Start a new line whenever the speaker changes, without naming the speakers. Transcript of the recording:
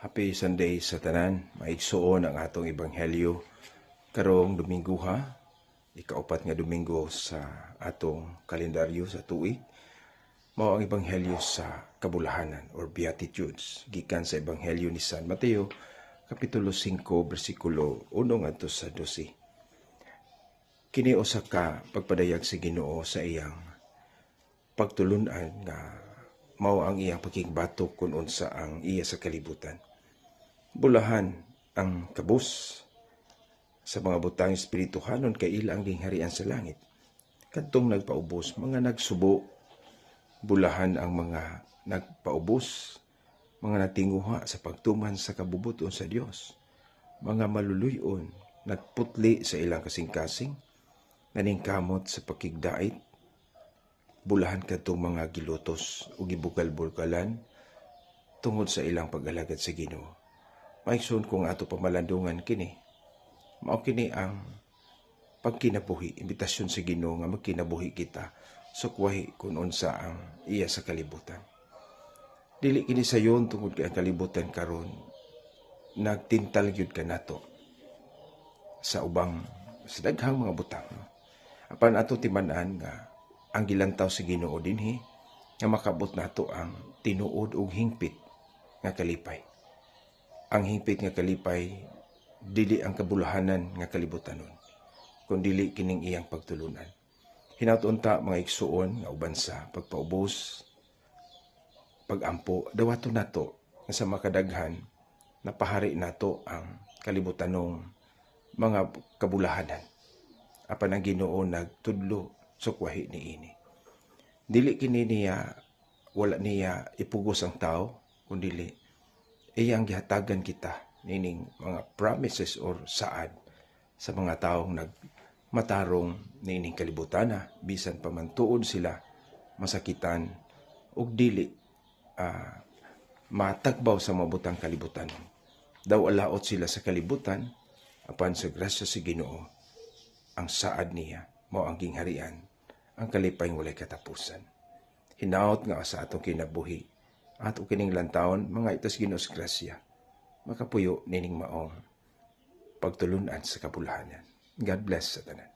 Happy Sunday sa tanan. Maigsuon ang atong ebanghelyo karong Domingo ha. Ikaupat nga Domingo sa atong kalendaryo sa tuig. Mao ang ebanghelyo sa kabulahanan or Beatitudes gikan sa ebanghelyo ni San Mateo kapitulo 5 bersikulo 1 ngadto sa 12. Kini usa ka pagpadayag sa Ginoo sa iyang pagtulun-an nga mao ang iyang pagkigbatok kun unsa ang iya sa kalibutan. Bulahan ang kabus sa mga butang espirituhanon kay ila ang gingharian sa langit. Kadtong nagpaubos, mga nagsubo, bulahan ang mga nagpaubos, mga natinguha sa pagtuman sa kabubuton sa Dios, mga maluluyon, nagputli sa ilang kasing-kasing, naningkamot sa pakigdait, bulahan kadtong mga gilutos o gibugal-bulgalan tungod sa ilang pag-alagad sa Ginoo. Maigsoon kung ato pamalandungan kini. Mao kini ang pagkinabuhi, imbitasyon sa Ginoo nga magkinabuhi kita sukwahi kung unsa ang iya sa kalibutan. Dili kini sayon tungod kay ang kalibutan karon nagtintal gyud kanato sa ubang sa daghang mga butang. Apan ato timan-an nga ang gilantaw sa Ginoo dinhi nga makabot nato ang tinuod ug hingpit nga kalipay. Ang hingpit nga kalipay dili ang kabulahanan nga kalibutanon, kundi kining iyang pagtulunan. Hinaut-on ta mga igsuon nga uban sa pagpaubos, pagampo, dawaton nato nga sa makadaghan napahari nato ang kalibutanong mga kabulahanan. Apan ang Ginoo nagtudlo sukwahi niini. Dili kini niya wala niya ipugos ang tao, kundi iyang gihatagan kita nining mga promises or saad sa mga taong nagmatarong nining kalibutana bisan pa man tuod sila masakitan ug dili matagbaw sa mabutang kalibutan. Daw alaot sila sa kalibutan apan sa grasya sa Ginoo ang saad niya mao ang gingharian, ang kalipay walay katapusan. Hinaot nga sa atong kinabuhi at kining lantawon mga itas Ginoo sa grasya makapuyo nining maong pagtulunan sa kabulahanan. God bless sa tanan.